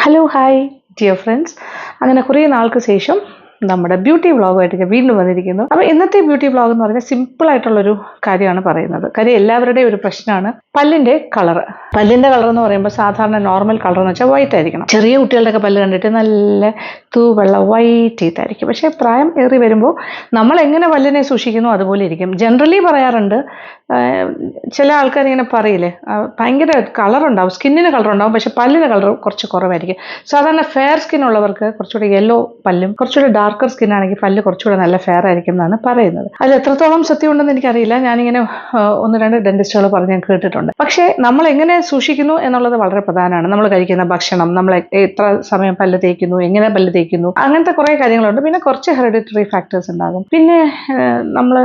Hello hi dear friends. അങ്ങനെ കുറേ നാൾക്ക് ശേഷം നമ്മുടെ ബ്യൂട്ടി വ്ളോഗുമായിട്ട് വീണ്ടും വന്നിരിക്കുന്നു. അപ്പോൾ ഇന്നത്തെ ബ്യൂട്ടി വ്ളോഗ് എന്ന് പറഞ്ഞാൽ സിമ്പിൾ ആയിട്ടുള്ളൊരു കാര്യമാണ് പറയുന്നത്. കാര്യം എല്ലാവരുടെയും ഒരു പ്രശ്നമാണ് പല്ലിൻ്റെ കളറ്. പല്ലിൻ്റെ കളർ എന്ന് പറയുമ്പോൾ സാധാരണ നോർമൽ കളർ എന്ന് വെച്ചാൽ വൈറ്റ് ആയിരിക്കണം. ചെറിയ കുട്ടികളുടെയൊക്കെ പല്ല് കണ്ടിട്ട് നല്ല തൂവെള്ള വൈറ്റ് ടീത്തായിരിക്കും. പക്ഷേ പ്രായം ഏറി വരുമ്പോൾ നമ്മൾ എങ്ങനെ പല്ലിനെ സൂക്ഷിക്കുന്നു അതുപോലെ ഇരിക്കും. ജനറലി പറയാറുണ്ട്, ചില ആൾക്കാർ ഇങ്ങനെ പറയില്ലേ, ഭയങ്കര കളറുണ്ടാവും, സ്കിന്നിന് കളറുണ്ടാവും, പക്ഷെ പല്ലിന് കളർ കുറച്ച് കുറവായിരിക്കും. സാധാരണ ഫെയർ സ്കിൻ ഉള്ളവർക്ക് കുറച്ചുകൂടി യെല്ലോ പല്ലും കുറച്ചുകൂടി ഡാർക്കർ സ്കിൻ ആണെങ്കിൽ പല്ല് കുറച്ചുകൂടെ നല്ല ഫെയർ ആയിരിക്കും എന്നാണ് പറയുന്നത്. അതിൽ എത്രത്തോളം സത്യമുണ്ടെന്ന് എനിക്കറിയില്ല. ഞാനിങ്ങനെ ഒന്ന് രണ്ട് ഡെന്റിസ്റ്റുകൾ പറഞ്ഞ് ഞാൻ കേട്ടിട്ടുണ്ട്. പക്ഷേ നമ്മൾ എങ്ങനെ സൂക്ഷിക്കുന്നു എന്നുള്ളത് വളരെ പ്രധാനമാണ്. നമ്മൾ കഴിക്കുന്ന ഭക്ഷണം, നമ്മൾ എത്ര സമയം പല്ല് തേക്കുന്നു, എങ്ങനെ പല്ല് തേക്കുന്നു, അങ്ങനത്തെ കുറേ കാര്യങ്ങളുണ്ട്. പിന്നെ കുറച്ച് ഹെറിഡിറ്ററി ഫാക്ടേഴ്സ് ഉണ്ടാകും. പിന്നെ നമ്മൾ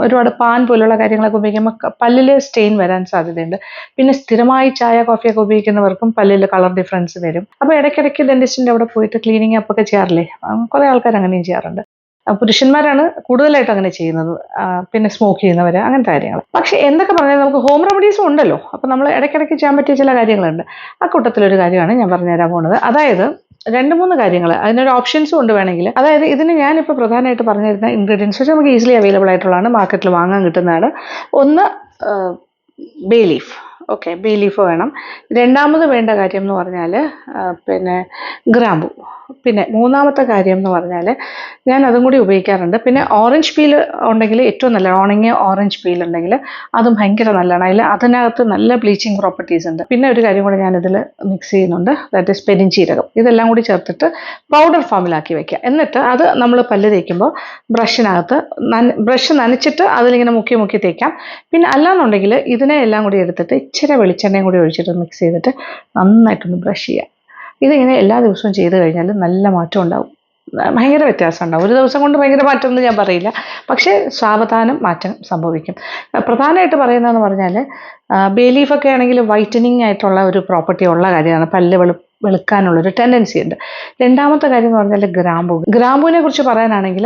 ഒരുപാട് പാൻ പോലുള്ള കാര്യങ്ങളൊക്കെ ഉപയോഗിക്കുമ്പോൾ പല്ലിൽ സ്റ്റെയിൻ വരാൻ സാധ്യതയുണ്ട്. പിന്നെ സ്ഥിരമായി ചായ കോഫിയൊക്കെ ഉപയോഗിക്കുന്നവർക്കും പല്ലിൽ കളർ ഡിഫറൻസ് വരും. അപ്പോൾ ഇടയ്ക്കിടയ്ക്ക് ഡെന്റിസ്റ്റിൻ്റെ അവിടെ പോയിട്ട് ക്ലീനിങ് അപ്പ് ഒക്കെ ചെയ്യാറില്ലേ, കുറേ ആൾക്കാർ അങ്ങനെയും ചെയ്യാറുണ്ട്. പുരുഷന്മാരാണ് കൂടുതലായിട്ട് അങ്ങനെ ചെയ്യുന്നത്, പിന്നെ സ്മോക്ക് ചെയ്യുന്നവർ, അങ്ങനത്തെ കാര്യങ്ങൾ. പക്ഷെ എന്തൊക്കെ പറഞ്ഞാൽ നമുക്ക് ഹോം റെമഡീസും ഉണ്ടല്ലോ. അപ്പം നമ്മൾ ഇടയ്ക്കിടയ്ക്ക് ചെയ്യാൻ പറ്റിയ ചില കാര്യങ്ങളുണ്ട്. ആ കൂട്ടത്തിലൊരു കാര്യമാണ് ഞാൻ പറഞ്ഞുതരാൻ പോകുന്നത്. അതായത് 2-3 കാര്യങ്ങൾ, അതിനൊരു ഓപ്ഷൻസും ഉണ്ട് വേണമെങ്കിൽ. അതായത് ഇതിന് ഞാനിപ്പോൾ പ്രധാനമായിട്ട് പറഞ്ഞു തരുന്ന ഇൻഗ്രീഡിയൻസ് വെച്ചാൽ നമുക്ക് ഈസിലി അവൈലബിൾ ആയിട്ടുള്ളതാണ്, മാർക്കറ്റിൽ വാങ്ങാൻ കിട്ടുന്നതാണ്. ഒന്ന് bay leaf. Okay, bay leaf വേണം. രണ്ടാമത് വേണ്ട കാര്യം എന്ന് പറഞ്ഞാൽ പിന്നെ ഗ്രാമ്പു. പിന്നെ മൂന്നാമത്തെ കാര്യം എന്ന് പറഞ്ഞാൽ ഞാൻ അതും കൂടി ഉപയോഗിക്കാറുണ്ട്. പിന്നെ ഓറഞ്ച് പീൽ ഉണ്ടെങ്കിൽ ഏറ്റവും നല്ല, ഉണങ്ങിയ ഓറഞ്ച് പീൽ ഉണ്ടെങ്കിൽ അതും ഭയങ്കര നല്ലതാണ്. അതിനകത്ത് നല്ല ബ്ലീച്ചിങ് പ്രോപ്പർട്ടീസ് ഉണ്ട്. പിന്നെ ഒരു കാര്യം കൂടി ഞാനിതിൽ മിക്സ് ചെയ്യുന്നുണ്ട്, ദാറ്റ് ഈസ് പെരിഞ്ചീരകം. ഇതെല്ലാം കൂടി ചേർത്തിട്ട് പൗഡർ ഫോമിലാക്കി വെക്കുക. എന്നിട്ട് അത് നമ്മൾ പല്ല് തേക്കുമ്പോൾ ബ്രഷ് നനച്ചിട്ട് അതിലിങ്ങനെ മുക്കി മുക്കി തേക്കാം. പിന്നെ അല്ലാന്നുണ്ടെങ്കിൽ ഇതിനെ എല്ലാം കൂടി എടുത്തിട്ട് ഇച്ചിരി വെളിച്ചെണ്ണയും കൂടി ഒഴിച്ചിട്ട് മിക്സ് ചെയ്തിട്ട് നന്നായിട്ടൊന്ന് ബ്രഷ് ചെയ്യുക. ഇതിങ്ങനെ എല്ലാ ദിവസവും ചെയ്ത് കഴിഞ്ഞാൽ നല്ല മാറ്റം ഉണ്ടാവും, ഭയങ്കര വ്യത്യാസം ഉണ്ടാവും. ഒരു ദിവസം കൊണ്ട് ഭയങ്കര മാറ്റം ഒന്നും ഞാൻ പറയില്ല, പക്ഷേ സാവധാനം മാറ്റം സംഭവിക്കും. പ്രധാനമായിട്ട് പറയുന്നതെന്ന് പറഞ്ഞാൽ ബേ ലീഫൊക്കെ ആണെങ്കിൽ വൈറ്റനിങ് ആയിട്ടുള്ള ഒരു പ്രോപ്പർട്ടി ഉള്ള കാര്യമാണ്. പല്ല് വെളുക്കാനുള്ളൊരു ടെൻഡൻസി ഉണ്ട്. രണ്ടാമത്തെ കാര്യം എന്ന് പറഞ്ഞാൽ ഗ്രാമ്പുവിനെ കുറിച്ച് പറയാനാണെങ്കിൽ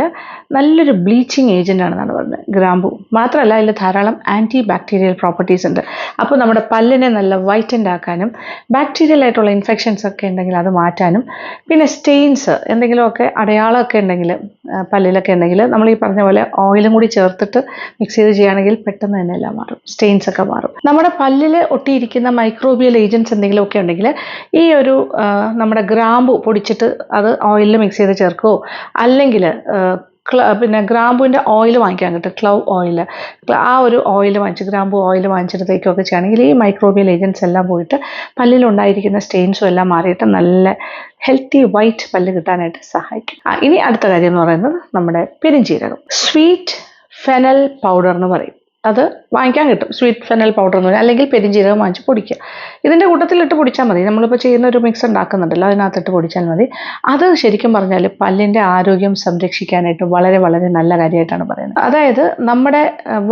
നല്ലൊരു ബ്ലീച്ചിങ് ഏജൻ്റ് ആണെന്നാണ് പറയുന്നത് ഗ്രാമ്പു. മാത്രമല്ല അതിൽ ധാരാളം ആൻറ്റി ബാക്ടീരിയൽ പ്രോപ്പർട്ടീസ് ഉണ്ട്. അപ്പോൾ നമ്മുടെ പല്ലിനെ നല്ല വൈറ്റൻഡ് ആക്കാനും ബാക്ടീരിയൽ ആയിട്ടുള്ള ഇൻഫെക്ഷൻസ് ഒക്കെ ഉണ്ടെങ്കിൽ അത് മാറ്റാനും, പിന്നെ സ്റ്റെയിൻസ് എന്തെങ്കിലുമൊക്കെ അടയാളമൊക്കെ ഉണ്ടെങ്കിൽ പല്ലിലൊക്കെ ഉണ്ടെങ്കിൽ നമ്മൾ ഈ പറഞ്ഞ പോലെ ഓയിലും കൂടി ചേർത്തിട്ട് മിക്സ് ചെയ്ത് ചെയ്യുകയാണെങ്കിൽ പെട്ടെന്ന് തന്നെ എല്ലാം മാറും, സ്റ്റെയിൻസ് ഒക്കെ മാറും. നമ്മുടെ പല്ലിൽ ഒട്ടിയിരിക്കുന്ന മൈക്രോബിയൽ ഏജൻറ്റ്സ് എന്തെങ്കിലുമൊക്കെ ഉണ്ടെങ്കിൽ ഈ ഒരു നമ്മുടെ ഗ്രാമ്പു പൊടിച്ചിട്ട് അത് ഓയിലിൽ മിക്സ് ചെയ്ത് ചേർക്കുകയോ, അല്ലെങ്കിൽ പിന്നെ ഗ്രാമ്പുവിൻ്റെ ഓയിൽ വാങ്ങിക്കാൻ കിട്ടും, ക്ലവ് ഓയിൽ. ആ ഒരു ഓയിൽ വാങ്ങിച്ച്, ഗ്രാമ്പു ഓയിൽ വാങ്ങിച്ചിട്ട് തേക്കുകയൊക്കെ ചെയ്യുകയാണെങ്കിൽ ഈ മൈക്രോബിയൽ ഏജൻറ്റ്സ് എല്ലാം പോയിട്ട് പല്ലിലുണ്ടായിരിക്കുന്ന സ്റ്റെയിൻസും എല്ലാം മാറിയിട്ട് നല്ല ഹെൽത്തി വൈറ്റ് പല്ല് കിട്ടാനായിട്ട് സഹായിക്കും. ഇനി അടുത്ത കാര്യം എന്ന് പറയുന്നത് നമ്മുടെ പെരിഞ്ചീരകം, സ്വീറ്റ് ഫെനൽ പൗഡർ എന്ന് പറയും. അത് വാങ്ങിക്കാൻ കിട്ടും, സ്വീറ്റ് ഫെനൽ പൗഡർ എന്ന് പറഞ്ഞാൽ, അല്ലെങ്കിൽ പെരിഞ്ചീരകം വാങ്ങിച്ച് പൊടിക്കുക. ഇതിൻ്റെ കൂട്ടത്തിലിട്ട് പൊടിച്ചാൽ മതി. നമ്മളിപ്പോൾ ചെയ്യുന്ന ഒരു മിക്സ് ഉണ്ടാക്കുന്നുണ്ടല്ലോ, അതിനകത്തിട്ട് പൊടിച്ചാൽ മതി. അത് ശരിക്കും പറഞ്ഞാൽ പല്ലിൻ്റെ ആരോഗ്യം സംരക്ഷിക്കാനായിട്ട് വളരെ വളരെ നല്ല കാര്യമായിട്ടാണ് പറയുന്നത്. അതായത് നമ്മുടെ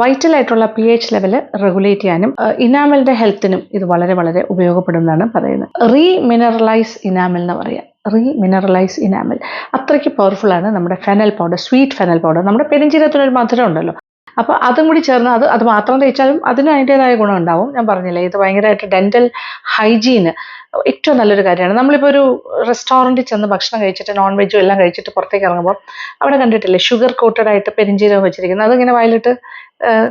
വൈറ്റലായിട്ടുള്ള pH ലെവൽ റെഗുലേറ്റ് ചെയ്യാനും ഇനാമലിൻ്റെ ഹെൽത്തിനും ഇത് വളരെ വളരെ ഉപയോഗപ്പെടുന്നതാണ് പറയുന്നത്. റീമിനറലൈസ് ഇനാമൽ എന്ന് പറയാം. റീമിനറലൈസ് ഇനാമൽ അത്രയ്ക്ക് പവർഫുള്ളാണ് നമ്മുടെ fennel powder, sweet fennel powder. നമ്മുടെ പെരിഞ്ചീരകത്തിനൊരു മധുരം ഉണ്ടല്ലോ, അപ്പോൾ അതും കൂടി ചേർന്ന് അത് മാത്രം തേച്ചാലും അതിന് അതിൻ്റെതായ ഗുണം ഉണ്ടാവും. ഞാൻ പറഞ്ഞില്ലേ, ഇത് ഭയങ്കരമായിട്ട് ഡെൻ്റൽ ഹൈജീന് ഏറ്റവും നല്ലൊരു കാര്യമാണ്. നമ്മളിപ്പോൾ ഒരു റെസ്റ്റോറൻറ്റിൽ ചെന്ന് ഭക്ഷണം കഴിച്ചിട്ട്, നോൺ വെജും എല്ലാം കഴിച്ചിട്ട് പുറത്തേക്ക് ഇറങ്ങുമ്പോൾ അവിടെ കണ്ടിട്ടില്ലേ ഷുഗർ കോട്ടഡ് ആയിട്ട് പെരിഞ്ചീരകം വെച്ചിരിക്കുന്നത്. അതിങ്ങനെ വയലിട്ട്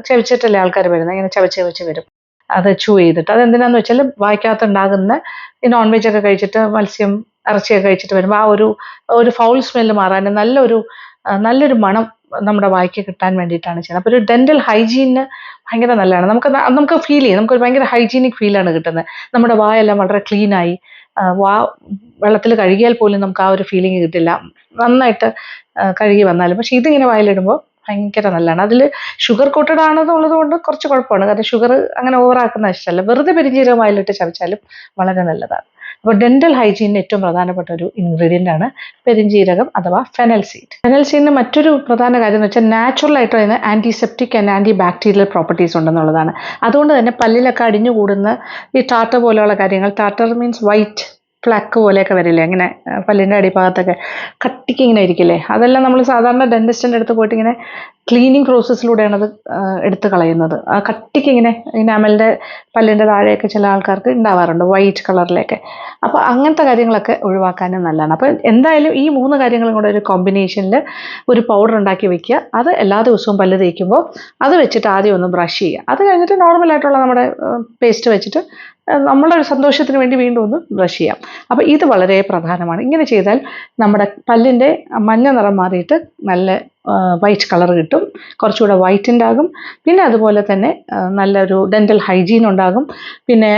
ചവച്ചിട്ടല്ലേ ആൾക്കാർ വരുന്നത്, ഇങ്ങനെ ചവച്ച് വരും അത് ചൂ ചെയ്തിട്ട്. അതെന്തിനാന്ന് വെച്ചാൽ വായിക്കകത്തുണ്ടാകുന്ന ഈ നോൺ വെജ് ഒക്കെ കഴിച്ചിട്ട്, മത്സ്യം ഇറച്ചിയൊക്കെ കഴിച്ചിട്ട് വരുമ്പോൾ ആ ഒരു ഫൗൾ സ്മെല്ല് മാറാനും നല്ലൊരു മണം നമ്മുടെ വായിക്ക് കിട്ടാൻ വേണ്ടിയിട്ടാണ് ചെയ്യുന്നത്. അപ്പോൾ ഒരു ഡെൻ്റൽ ഹൈജീനിന് ഭയങ്കര നല്ലതാണ്. നമുക്ക് ഫീൽ ചെയ്യും, നമുക്കൊരു ഭയങ്കര ഹൈജീനിക് ഫീലാണ് കിട്ടുന്നത്. നമ്മുടെ വായെല്ലാം വളരെ ക്ലീനായി, വെള്ളത്തിൽ കഴുകിയാൽ പോലും നമുക്ക് ആ ഒരു ഫീലിംഗ് കിട്ടില്ല, നന്നായിട്ട് കഴുകി വന്നാലും. പക്ഷെ ഇതിങ്ങനെ വായിലിടുമ്പോൾ ഭയങ്കര നല്ലതാണ്. അതിൽ ഷുഗർ കോട്ടഡ് ആണെന്നുള്ളത് കൊണ്ട് കുറച്ച് കുഴപ്പമാണ്, കാരണം ഷുഗർ അങ്ങനെ ഓവറാക്കുന്ന ഇഷ്ടമല്ല. വെറുതെ പെരിഞ്ചീരകം വായിലിട്ട് ചവച്ചാലും വളരെ നല്ലതാണ്. അപ്പോൾ ഡെൻ്റൽ ഹൈജീനിന് ഏറ്റവും പ്രധാനപ്പെട്ട ഒരു ഇൻഗ്രീഡിയൻ്റ് ആണ് പെരിഞ്ചീരകം അഥവാ ഫെനൽ സീഡ്. ഫെനൽ സീഡിന് മറ്റൊരു പ്രധാന കാര്യം എന്ന് വെച്ചാൽ നാച്ചുറൽ ആയിട്ട് അതിന് antiseptic and anti bacterial properties ഉണ്ടെന്നുള്ളതാണ്. അതുകൊണ്ട് തന്നെ പല്ലിലൊക്കെ അടിഞ്ഞുകൂടുന്ന ഈ ടാർട്ടർ പോലെയുള്ള കാര്യങ്ങൾ, ടാർട്ടർ മീൻസ് വൈറ്റ് ഫ്ലാക്ക് പോലെയൊക്കെ വരില്ലേ ഇങ്ങനെ പല്ലിൻ്റെ അടിഭാഗത്തൊക്കെ കട്ടിക്ക് ഇങ്ങനെ ഇരിക്കില്ലേ, അതെല്ലാം നമ്മൾ സാധാരണ ഡെന്റിസ്റ്റിൻ്റെ അടുത്ത് പോയിട്ട് ഇങ്ങനെ ക്ലീനിങ് പ്രോസസ്സിലൂടെയാണ് അത് എടുത്ത് കളയുന്നത്. ആ കട്ടിക്ക് ഇങ്ങനെ ഇനാമലിൻ്റെ പല്ലിൻ്റെ താഴെയൊക്കെ ചില ആൾക്കാർക്ക് ഉണ്ടാവാറുണ്ട് വൈറ്റ് കളറിലേക്ക്. അപ്പോൾ അങ്ങനത്തെ കാര്യങ്ങളൊക്കെ ഒഴിവാക്കാനും നല്ലതാണ്. അപ്പോൾ എന്തായാലും ഈ 3 കാര്യങ്ങളും കൂടെ ഒരു കോമ്പിനേഷനിൽ ഒരു പൗഡർ ഉണ്ടാക്കി വെക്കുക. അത് എല്ലാ ദിവസവും പല്ല് തേക്കുമ്പോൾ അത് വെച്ചിട്ട് ആദ്യം ഒന്ന് ബ്രഷ് ചെയ്യുക. അത് കഴിഞ്ഞിട്ട് നോർമലായിട്ടുള്ള നമ്മുടെ പേസ്റ്റ് വെച്ചിട്ട് നമ്മളുടെ ഒരു സന്തോഷത്തിന് വേണ്ടി വീണ്ടും ഒന്ന് ബ്രഷ് ചെയ്യാം. അപ്പോൾ ഇത് വളരെ പ്രധാനമാണ്. ഇങ്ങനെ ചെയ്താൽ നമ്മുടെ പല്ലിൻ്റെ മഞ്ഞ നിറം മാറിയിട്ട് നല്ല വൈറ്റ് കളർ കിട്ടും, കുറച്ചുകൂടെ വൈറ്റൻഡ് ആകും. പിന്നെ അതുപോലെ തന്നെ നല്ലൊരു ഡെൻ്റൽ ഹൈജീൻ ഉണ്ടാകും. പിന്നെ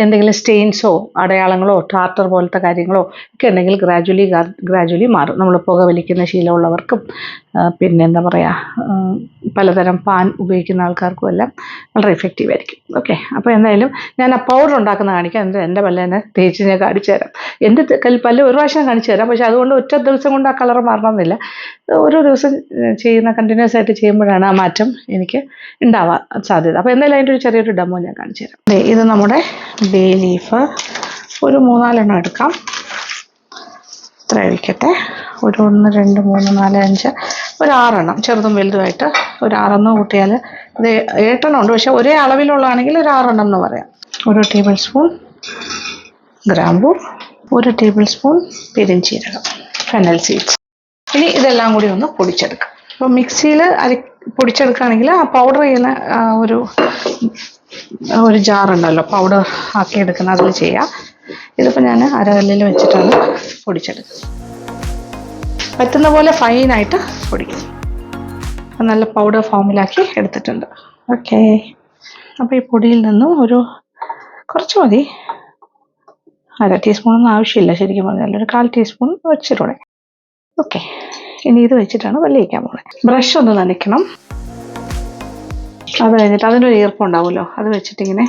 എന്തെങ്കിലും സ്റ്റെയിൻസോ അടയാളങ്ങളോ ടാർട്ടർ പോലത്തെ കാര്യങ്ങളോ ഒക്കെ ഉണ്ടെങ്കിൽ ഗ്രാജുവലി മാറും. നമ്മൾ പുകവലിക്കുന്ന ശീലമുള്ളവർക്കും പിന്നെ എന്താ പറയുക പലതരം പാൻ ഉപയോഗിക്കുന്ന ആൾക്കാർക്കും എല്ലാം വളരെ എഫക്റ്റീവ് ആയിരിക്കും. ഓക്കെ, അപ്പോൾ എന്തായാലും ഞാൻ ആ പൗഡർ ഉണ്ടാക്കുന്ന കാണിക്കാം. എന്നിട്ട് എൻ്റെ പല്ല് തന്നെ തേച്ച് ഞാൻ കാണിച്ചു തരാം. എൻ്റെ പല്ല് ഒരു പ്രാവശ്യം കാണിച്ചു തരാം, പക്ഷേ അതുകൊണ്ട് ഒറ്റ ദിവസം കൊണ്ട് ആ കളർ മാറണമെന്നില്ല. ഓരോ ദിവസം കണ്ടിന്യൂസ് ആയിട്ട് ചെയ്യുമ്പോഴാണ് ആ മാറ്റം എനിക്ക് ഉണ്ടാവാൻ സാധ്യത. അപ്പോൾ എന്തായാലും അതിൻ്റെ ഒരു ചെറിയൊരു ഡെമോ ഞാൻ കാണിച്ചു തരാം. ഇത് നമ്മുടെ ബേ ലീഫ് ഒരു 3-4 എടുക്കാം. ഇത്ര ഒഴിക്കട്ടെ. ഒരു 1 2 3 4 5 ഒരു 6 ചെറുതും വലുതുമായിട്ട് ഒരു 6 കൂട്ടിയാൽ ഇത് 8 ഉണ്ട്, പക്ഷെ ഒരേ അളവിലുള്ളതാണെങ്കിൽ ഒരു 6 എന്ന് പറയാം. 1 ടേബിൾ സ്പൂൺ ഗ്രാമ്പൂ, 1 ടേബിൾ സ്പൂൺ പെരിഞ്ചീരകം, ഫെനൽ സീഡ്സ്. ഇനി ഇതെല്ലാം കൂടി ഒന്ന് പൊടിച്ചെടുക്കാം. അപ്പോൾ മിക്സിയിൽ പൊടിച്ചെടുക്കുകയാണെങ്കിൽ ആ പൗഡർ ചെയ്യുന്ന ഒരു ജാറുണ്ടല്ലോ പൗഡർ ആക്കി എടുക്കുന്ന അതിൽ ചെയ്യാം. ഇതിപ്പോൾ ഞാൻ അരകല്ലിൽ വെച്ചിട്ടാണ് പൊടിച്ചെടുക്കുന്നത്. പറ്റുന്ന പോലെ ഫൈനായിട്ട് പൊടിക്കും. നല്ല പൗഡർ ഫോമിലാക്കി എടുത്തിട്ടുണ്ട്. ഓക്കെ, അപ്പോൾ ഈ പൊടിയിൽ നിന്നും ഒരു കുറച്ച് മതി, 1/2 ടീസ്പൂണൊന്നും ആവശ്യമില്ല ശരിക്കും പറഞ്ഞാൽ, ഒരു 1/4 ടീസ്പൂൺ വെച്ചിട്ടൂടെ. ഓക്കെ, ഇനി ഇത് വെച്ചിട്ടാണ് പല്ല് തേക്കാൻ പോകുന്നത്. ബ്രഷ് ഒന്ന് നനയ്ക്കണം. അത് കഴിഞ്ഞിട്ട് അതിനൊരു ഈർപ്പം ഉണ്ടാവുമല്ലോ, അത് വെച്ചിട്ടിങ്ങനെ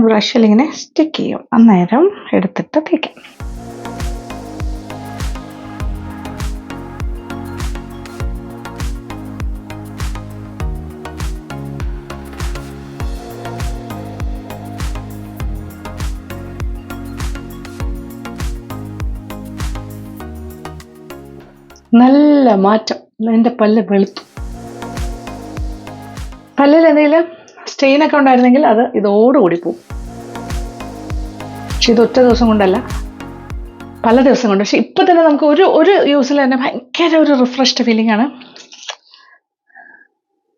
ബ്രഷിൽ ഇങ്ങനെ സ്റ്റിക്ക് ചെയ്യും. അന്നേരം എടുത്തിട്ട് തേക്കാം. നല്ല മാറ്റം, എൻ്റെ പല്ല് വെളുത്തു. പല്ലിൽ എന്തെങ്കിലും സ്റ്റെയിനൊക്കെ ഉണ്ടായിരുന്നെങ്കിൽ അത് ഇതോടുകൂടി പോവും. പക്ഷെ ഇത് ഒറ്റ ദിവസം കൊണ്ടല്ല, പല ദിവസം കൊണ്ട്. പക്ഷെ ഇപ്പം തന്നെ നമുക്ക് ഒരു യൂസിൽ തന്നെ ഭയങ്കര ഒരു റിഫ്രഷ്ഡ് ഫീലിംഗ് ആണ്.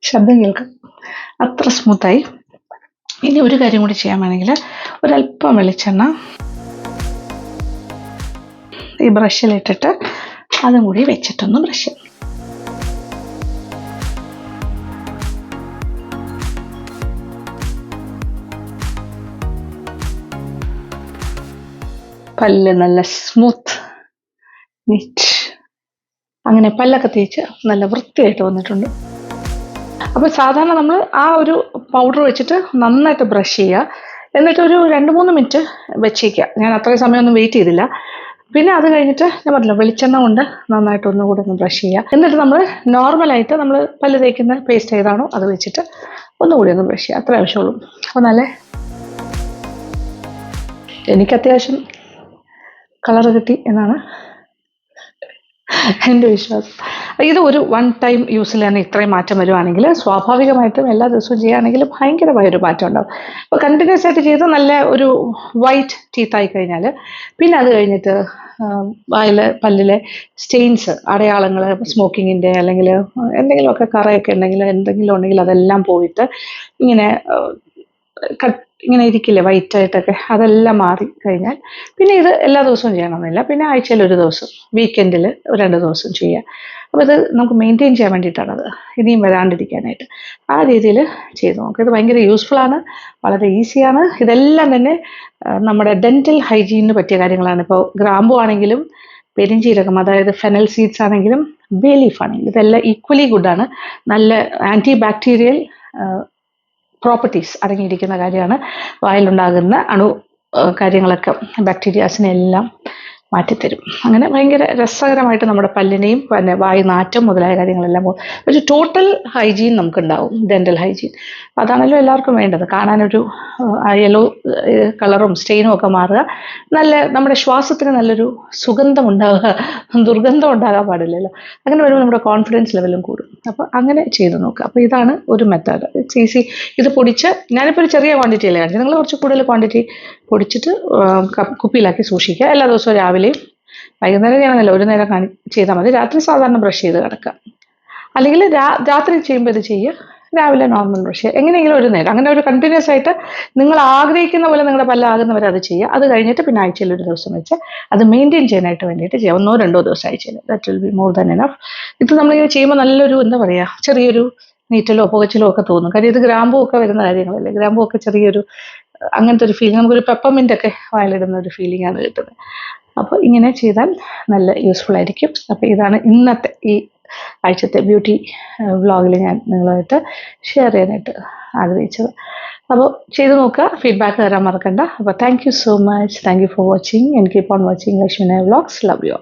ശബ്ദം കേൾക്കാം, അത്ര സ്മൂത്തായി. ഇനി ഒരു കാര്യം കൂടി ചെയ്യാൻ വേണമെങ്കിൽ ഒരല്പം വെളിച്ചെണ്ണ ഈ ബ്രഷിലിട്ടിട്ട് അതും കൂടി വെച്ചിട്ടൊന്ന് ബ്രഷ് ചെയ്യും. പല്ല് നല്ല സ്മൂത്ത് നീറ്റ്, അങ്ങനെ പല്ലൊക്കെ തേച്ച് നല്ല വൃത്തിയായിട്ട് വന്നിട്ടുണ്ട്. അപ്പോൾ സാധാരണ നമ്മൾ ആ ഒരു പൗഡർ വെച്ചിട്ട് നന്നായിട്ട് ബ്രഷ് ചെയ്യുക. എന്നിട്ട് ഒരു 2-3 മിനിറ്റ് വെച്ചേക്കുക. ഞാൻ അത്രയും സമയമൊന്നും വെയിറ്റ് ചെയ്തില്ല. പിന്നെ അത് കഴിഞ്ഞിട്ട് ഞാൻ പറഞ്ഞല്ലോ വെളിച്ചെണ്ണ കൊണ്ട് നന്നായിട്ട് ഒന്നുകൂടെ ഒന്ന് ബ്രഷ് ചെയ്യുക. എന്നിട്ട് നമ്മൾ നോർമലായിട്ട് നമ്മൾ പല്ല് തേക്കുന്ന പേസ്റ്റ് ഏതാണോ അത് വെച്ചിട്ട് ഒന്നുകൂടി ഒന്ന് ബ്രഷ് ചെയ്യുക. അത്ര ആവശ്യമുള്ളൂ. അപ്പോൾ എനിക്ക് അത്യാവശ്യം കളർ കിട്ടി എന്നാണ് എൻ്റെ വിശ്വാസം. ഇത് ഒരു 1 ടൈം യൂസിൽ തന്നെ ഇത്രയും മാറ്റം വരുവാണെങ്കിൽ സ്വാഭാവികമായിട്ടും എല്ലാ ദിവസവും ചെയ്യുകയാണെങ്കിൽ ഭയങ്കരമായൊരു മാറ്റം ഉണ്ടാവും. അപ്പോൾ കണ്ടിന്യൂസ് ആയിട്ട് ചെയ്ത് നല്ല ഒരു വൈറ്റ് ടീത്തായി കഴിഞ്ഞാൽ പിന്നെ അത് കഴിഞ്ഞിട്ട് പല്ലിലെ സ്റ്റെയിൻസ് അടയാളങ്ങൾ സ്മോക്കിങ്ങിൻ്റെ അല്ലെങ്കിൽ എന്തെങ്കിലുമൊക്കെ കറയൊക്കെ ഉണ്ടെങ്കിൽ അതെല്ലാം പോയിട്ട് ഇങ്ങനെ ഇരിക്കില്ലേ വൈറ്റായിട്ടൊക്കെ, അതെല്ലാം മാറി കഴിഞ്ഞാൽ പിന്നെ ഇത് എല്ലാ ദിവസവും ചെയ്യണമെന്നില്ല. പിന്നെ ആഴ്ചയിൽ ഒരു ദിവസം, വീക്കെൻഡിൽ 2 ദിവസം ചെയ്യുക. അപ്പോൾ ഇത് നമുക്ക് മെയിൻറ്റെയിൻ ചെയ്യാൻ വേണ്ടിയിട്ടാണത്, ഇനിയും വരാണ്ടിരിക്കാനായിട്ട്. ആ രീതിയിൽ ചെയ്ത് നോക്കുക. ഇത് ഭയങ്കര യൂസ്ഫുള്ളാണ്, വളരെ ഈസിയാണ്. ഇതെല്ലാം തന്നെ നമ്മുടെ ഡെൻറ്റൽ ഹൈജീനിന് പറ്റിയ കാര്യങ്ങളാണ്. ഇപ്പോൾ ഗ്രാമ്പു ആണെങ്കിലും പെരിഞ്ചീരകം, അതായത് ഫെനൽ സീഡ്സ് ആണെങ്കിലും ബേ ലീഫ് ആണെങ്കിലും ഇതെല്ലാം ഈക്വലി ഗുഡാണ്. നല്ല ആൻറ്റി ബാക്ടീരിയൽ പ്രോപ്പർട്ടീസ് അടങ്ങിയിരിക്കുന്ന കാര്യമാണ്. വായിലുണ്ടാകുന്ന കാര്യങ്ങളൊക്കെ ബാക്ടീരിയാസിനെല്ലാം മാറ്റിത്തരും. അങ്ങനെ ഭയങ്കര രസകരമായിട്ട് നമ്മുടെ പല്ലിനെയും പിന്നെ വായു നാറ്റം മുതലായ കാര്യങ്ങളെല്ലാം പോകും. ഒരു ടോട്ടൽ ഹൈജീൻ നമുക്കുണ്ടാവും, ഡെൻ്റൽ ഹൈജീൻ. അതാണല്ലോ എല്ലാവർക്കും വേണ്ടത്. കാണാനൊരു യെല്ലോ കളറും സ്റ്റെയിനും ഒക്കെ മാറുക, നല്ല നമ്മുടെ ശ്വാസത്തിന് നല്ലൊരു സുഗന്ധം ഉണ്ടാവുക, ദുർഗന്ധം ഉണ്ടാകാൻ പാടില്ലല്ലോ. അങ്ങനെ വരുമ്പോൾ നമ്മുടെ കോൺഫിഡൻസ് ലെവലും കൂടും. അപ്പോൾ അങ്ങനെ ചെയ്ത് നോക്കുക. അപ്പോൾ ഇതാണ് ഒരു മെത്തേഡ്. It's easy. ഇത് പൊടിച്ച് ഞാനിപ്പോൾ ഒരു ചെറിയ ക്വാണ്ടിറ്റി അല്ലേ കാണിച്ചത്, നിങ്ങൾ കുറച്ച് കൂടുതൽ ക്വാണ്ടിറ്റി പൊടിച്ചിട്ട് കുപ്പിയിലാക്കി സൂക്ഷിക്കുക. എല്ലാ ദിവസവും രാവിലെയും വൈകുന്നേരം ചെയ്യണമെന്നില്ല, ഒരു നേരം ചെയ്താൽ മതി. രാത്രി സാധാരണ ബ്രഷ് ചെയ്ത് കിടക്കുക, അല്ലെങ്കിൽ രാത്രി ചെയ്യുമ്പോൾ ഇത് ചെയ്യുക, രാവിലെ നോർമൽ ബ്രഷ് ചെയ്യുക. എങ്ങനെയെങ്കിലും ഒരു നേരം, അങ്ങനെ ഒരു കണ്ടിന്യൂസ് ആയിട്ട് നിങ്ങൾ ആഗ്രഹിക്കുന്ന പോലെ നിങ്ങളുടെ പല്ലാകുന്നവരെ അത് ചെയ്യുക. അത് കഴിഞ്ഞിട്ട് പിന്നെ ആഴ്ചയിൽ ഒരു ദിവസം വെച്ച് അത് മെയിൻറ്റെയിൻ ചെയ്യാനായിട്ട് വേണ്ടിയിട്ട് ചെയ്യാം. 1-2 ദിവസം ആഴ്ചയിൽ, that will be more than enough. ഇത് നമ്മളിങ്ങനെ ചെയ്യുമ്പോൾ നല്ലൊരു എന്താ പറയുക, ചെറിയൊരു നീറ്റലോ പുകച്ചിലോ ഒക്കെ തോന്നും. കാര്യം ഇത് ഗ്രാമ്പൂ ഒക്കെ വരുന്ന കാര്യങ്ങളല്ലേ. ഗ്രാമ്പൂ ഒക്കെ ചെറിയൊരു അങ്ങനത്തെ ഒരു ഫീലിംഗ്, നമുക്കൊരു പെപ്പർമിൻ്റ് ഒക്കെ വായിലിടുന്ന ഒരു ഫീലിംഗ് ആണ് കിട്ടുന്നത്. അപ്പോൾ ഇങ്ങനെ ചെയ്താൽ നല്ല യൂസ്ഫുൾ ആയിരിക്കും. അപ്പോൾ ഇതാണ് ഇന്നത്തെ ഈ ആഴ്ചത്തെ ബ്യൂട്ടി വ്ളോഗിൽ ഞാൻ നിങ്ങളുമായിട്ട് ഷെയർ ചെയ്യാനായിട്ട് ആഗ്രഹിച്ചത്. അപ്പോൾ ചെയ്ത് നോക്കുക, ഫീഡ്ബാക്ക് തരാൻ മറക്കണ്ട. അപ്പോൾ thank you so much. Thank you for watching and keep on watching Lakshmi Nair vlogs. Love you.